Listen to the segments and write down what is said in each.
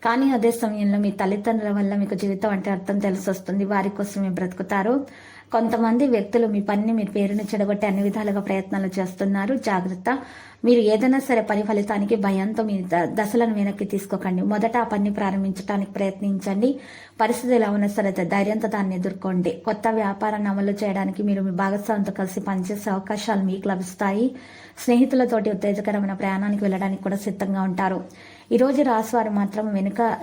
కానీ అదే సమయంలో మీ తల్లిదండ్రుల వల్ల మీకు జీవితం అంటే అర్థం తెలిసి వస్తుంది. వారి కోసం మీరు బ్రతుకుతారు. కొంతమంది వ్యక్తులు మీ పనిని, మీ పేరుని చెడగొట్టి అన్ని విధాలుగా ప్రయత్నాలు చేస్తున్నారు. జాగ్రత్త. మీరు ఏదైనా సరే పని ఫలితానికి భయంతో మీ దశలను వెనక్కి తీసుకోకండి. మొదట ఆ పని ప్రారంభించడానికి ప్రయత్నించండి. పరిస్థితి ఎలా ఉన్నా సరే ధైర్యంతో దాన్ని ఎదుర్కోండి. కొత్త వ్యాపారాన్ని అమలు చేయడానికి మీరు మీ భాగస్వామితో కలిసి పనిచేసే అవకాశాలు మీకు లభిస్తాయి. స్నేహితులతోటి ఉత్తేజకరమైన ప్రయాణానికి వెళ్ళడానికి కూడా సిద్ధంగా ఉంటారు. ఈ రోజు రాశివారు మాత్రం వెనుక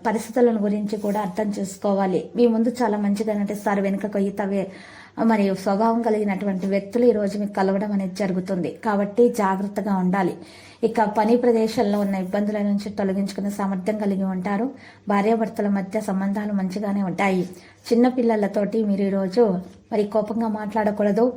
పరిస్థితులను గురించి కూడా అర్థం చేసుకోవాలి. మీ ముందు చాలా మంచిగా నటిస్తారు. వెనుక కొయ్యితవే మరియు స్వభావం కలిగినటువంటి వ్యక్తులు ఈ రోజు మీకు కలవడం అనేది జరుగుతుంది. కాబట్టి జాగ్రత్తగా ఉండాలి. ఇక పని ప్రదేశాల్లో ఉన్న ఇబ్బందుల నుంచి తొలగించుకునే సామర్థ్యం కలిగి ఉంటారు. భార్యాభర్తల మధ్య సంబంధాలు మంచిగానే ఉంటాయి. చిన్న పిల్లలతోటి మీరు ఈరోజు మరి కోపంగా మాట్లాడకూడదు.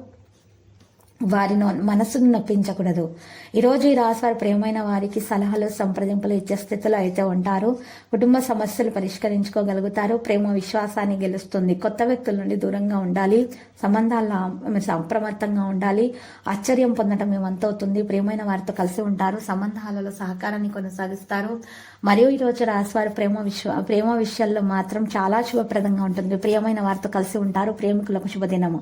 వారి మనసును నొప్పించకూడదు. ఈరోజు ఈ రాశి వారి ప్రియమైన వారికి సలహాలు, సంప్రదింపులు ఇచ్చే స్థితిలో అయితే ఉంటారు. కుటుంబ సమస్యలు పరిష్కరించుకోగలుగుతారు. ప్రేమ విశ్వాసాన్ని గెలుస్తుంది. కొత్త వ్యక్తుల నుండి దూరంగా ఉండాలి. సంబంధాల్లో అప్రమత్తంగా ఉండాలి. ఆశ్చర్యం పొందడం మీ వంతవుతుంది. ప్రియమైన వారితో కలిసి ఉంటారు. సంబంధాలలో సహకారాన్ని కొనసాగిస్తారు. మరియు ఈరోజు రాశి వారి ప్రేమ విషయాల్లో మాత్రం చాలా శుభప్రదంగా ఉంటుంది. ప్రియమైన వారితో కలిసి ఉంటారు. ప్రేమికులకు శుభదినము.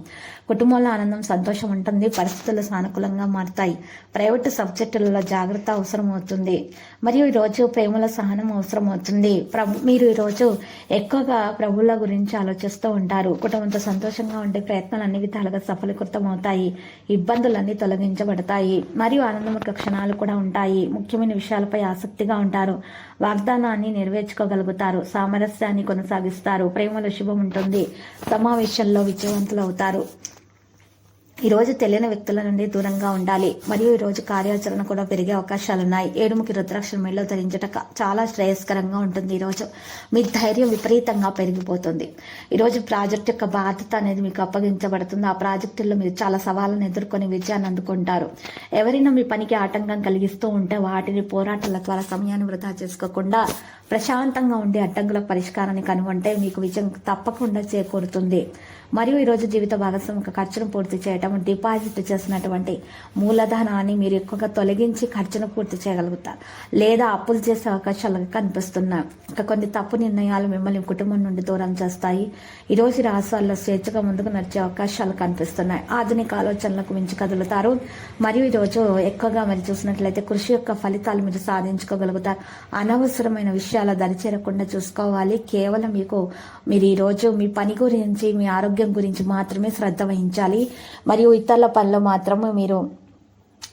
కుటుంబంలో ఆనందం, సంతోషం ఉంటుంది. పరిస్థితులు సానుకూలంగా మారుతాయి. ప్రైవేటు సబ్జెక్టులలో జాగ్రత్త అవసరం అవుతుంది. మరియు ఈరోజు ప్రేమల సహనం అవసరం అవుతుంది. మీరు ఈరోజు ఎక్కువగా ప్రభువుల గురించి ఆలోచిస్తూ ఉంటారు. కుటుంబంతో సంతోషంగా ఉండే ప్రయత్నాలు అన్ని విధాలుగా సఫలీకృతం అవుతాయి. ఇబ్బందులన్నీ తొలగించబడతాయి. మరియు ఆనందముఖ క్షణాలు కూడా ఉంటాయి. ముఖ్యమైన విషయాలపై ఆసక్తిగా ఉంటారు. వాగ్దానాన్ని నెరవేర్చుకోగలుగుతారు. సామరస్యాన్ని కొనసాగిస్తారు. ప్రేమలో శుభం ఉంటుంది. సమావేశంలో విజయవంతులు అవుతారు. ఈరోజు తెలియని వ్యక్తుల నుండి దూరంగా ఉండాలి. మరియు ఈరోజు కార్యాచరణ కూడా పెరిగే అవకాశాలున్నాయి. ఏడుముకి రుద్రాక్ష మెడలో ధరించట చాలా శ్రేయస్కరంగా ఉంటుంది. ఈరోజు మీ ధైర్యం విపరీతంగా పెరిగిపోతుంది. ఈరోజు ప్రాజెక్ట్ యొక్క బాధ్యత అనేది మీకు అప్పగించబడుతుంది. ఆ ప్రాజెక్టుల్లో మీరు చాలా సవాళ్ళను ఎదుర్కొని విజయాన్ని అందుకుంటారు. ఎవరైనా మీ పనికి ఆటంకం కలిగిస్తూ ఉంటే వాటిని పోరాటాల ద్వారా సమయాన్ని వృధా చేసుకోకుండా ప్రశాంతంగా ఉండి అడ్డంకుల పరిష్కారాన్ని కనుగొంటే మీకు విజయం తప్పకుండా చేకూరుతుంది. మరియు ఈరోజు జీవిత భాగస్వామి ఖర్చును పూర్తి చేయటం, డిపాజిట్ చేసినటువంటి మూలధనాన్ని మీరు ఎక్కువగా తొలగించి ఖర్చును పూర్తి చేయగలుగుతారు. లేదా అప్పులు చేసే అవకాశాలు కనిపిస్తున్నాయి. ఇంకా కొన్ని తప్పు నిర్ణయాలు మిమ్మల్ని కుటుంబం నుండి దూరం చేస్తాయి. ఈరోజు రాష్ట్రాల్లో స్వేచ్ఛగా ముందుకు నడిచే అవకాశాలు కనిపిస్తున్నాయి. ఆధునిక ఆలోచనలకు మించి కదులుతారు. మరియు ఈరోజు ఎక్కువగా మరి చూసినట్లయితే కృషి యొక్క ఫలితాలు మీరు సాధించుకోగలుగుతారు. అనవసరమైన విషయాల దరిచేరకుండా చూసుకోవాలి. కేవలం మీరు ఈరోజు మీ పని గురించి, మీ ఆరోగ్యం గురించి మాత్రమే శ్రద్ధ వహించాలి. మరియు ఇతరుల పనులు మాత్రమే మీరు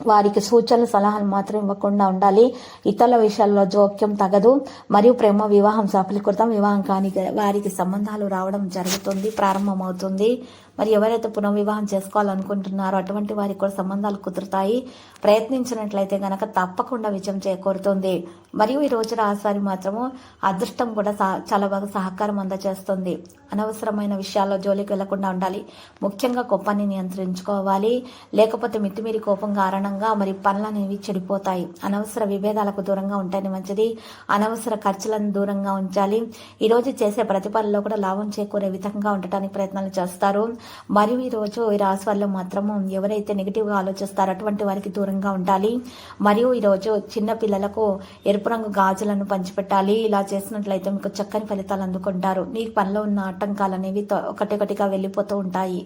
వారికి సూచనలు, సలహాలు మాత్రం ఇవ్వకుండా ఉండాలి. ఇతరుల విషయాల్లో జోక్యం తగదు. మరియు ప్రేమ వివాహం సఫలీకృతం. వివాహం కాని వారికి సంబంధాలు రావడం జరుగుతుంది, ప్రారంభమవుతుంది. మరి ఎవరైతే పునర్వివాహం చేసుకోవాలనుకుంటున్నారో అటువంటి వారికి కూడా సంబంధాలు కుదురుతాయి. ప్రయత్నించినట్లయితే గనక తప్పకుండా విజయం చేకూరుతుంది. మరియు ఈ రోజు రాశివారి మాత్రము అదృష్టం కూడా చాలా బాగా సహకారం అందజేస్తుంది. అనవసరమైన విషయాల్లో జోలికి వెళ్లకుండా ఉండాలి. ముఖ్యంగా కోపాన్ని నియంత్రించుకోవాలి. లేకపోతే మితిమీరి కోపం కారణంగా మరి పనులు అనేవి చెడిపోతాయి. అనవసర విభేదాలకు దూరంగా ఉంటేనే మంచిది. అనవసర ఖర్చులను దూరంగా ఉంచాలి. ఈరోజు చేసే ప్రతి పనిలో కూడా లాభం చేకూరే విధంగా ఉండటానికి ప్రయత్నాలు చేస్తారు. మరియు ఈరోజు ఈ రాశి వాళ్ళు మాత్రము ఎవరైతే నెగిటివ్గా ఆలోచిస్తారో అటువంటి వారికి దూరంగా ఉండాలి. మరియు ఈరోజు చిన్న పిల్లలకు ఎరుపు రంగు గాజులను పంచిపెట్టాలి. ఇలా చేసినట్లయితే మీకు చక్కని ఫలితాలు అందుకుంటారు. మీ పనిలో ఉన్న ఆటంకాలు అనేవి ఒకటిగా వెళ్ళిపోతూ ఉంటాయి.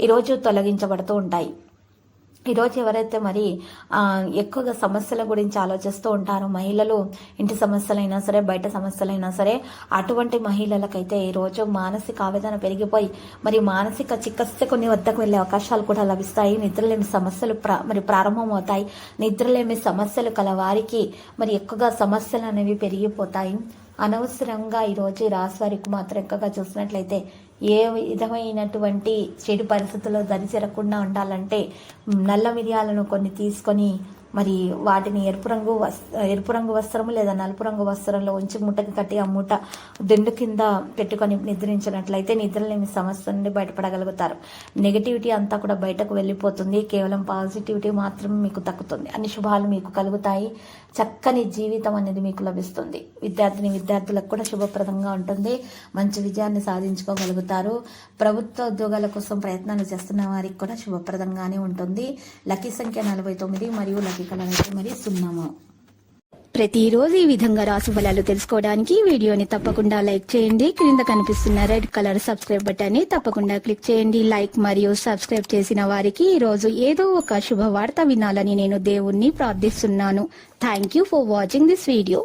ఈరోజు తొలగించబడుతూ ఉంటాయి. ఈరోజు ఎవరైతే మరి ఎక్కువగా సమస్యల గురించి ఆలోచిస్తూ ఉంటారో మహిళలు, ఇంటి సమస్యలైనా సరే, బయట సమస్యలైనా సరే, అటువంటి మహిళలకైతే ఈరోజు మానసిక ఆవేదన పెరిగిపోయి మరి మానసిక చికిత్సకుని వద్దకు వెళ్ళే అవకాశాలు కూడా లభిస్తాయి. నిద్రలేమి సమస్యలు మరి ప్రారంభమవుతాయి. నిద్రలేమి సమస్యలు కల వారికి మరి ఎక్కువగా సమస్యలు అనేవి పెరిగిపోతాయి. అనవసరంగా ఈరోజు ఈ రాశి వారికి మాత్రం ఎక్కువగా చూసినట్లయితే ఏ విధమైనటువంటి చెడు పరిస్థితుల్లో దరిచేరకుండా ఉండాలంటే నల్ల మిరియాలను కొన్ని తీసుకొని మరి వాటిని ఎరుపు రంగు వస్త్రము లేదా నలుపు రంగు వస్త్రంలో ఉంచి మూటకి కట్టి ఆ మూట దిండు కింద పెట్టుకొని నిద్రించినట్లయితే నిద్రలేని సమస్య నుండి బయటపడగలుగుతారు. నెగిటివిటీ అంతా కూడా బయటకు వెళ్ళిపోతుంది. కేవలం పాజిటివిటీ మాత్రమే మీకు దక్కుతుంది. అన్ని శుభాలు మీకు కలుగుతాయి. చక్కని జీవితం అనేది మీకు లభిస్తుంది. విద్యార్థులకు కూడా శుభప్రదంగా ఉంటుంది. మంచి విజయాన్ని సాధించుకోగలుగుతారు. ప్రభుత్వ ఉద్యోగాల కోసం ప్రయత్నాలు చేస్తున్న వారికి కూడా శుభప్రదంగానే ఉంటుంది. లక్కీ సంఖ్య 49 మరియు లక్కీ కలర్ అయితే మరి 0. ప్రతిరోజు ఈ విధంగా రాశి ఫలాలు తెలుసుకోవడానికి వీడియోని తప్పకుండా లైక్ చేయండి. క్రింద కనిపిస్తున్న రెడ్ కలర్ సబ్స్క్రైబ్ బటన్ ని తప్పకుండా క్లిక్ చేయండి. లైక్ మరియు సబ్స్క్రైబ్ చేసిన వారికి ఈ రోజు ఏదో ఒక శుభవార్త వినాలని నేను దేవుణ్ణి ప్రార్థిస్తున్నాను. Thank you for watching this video.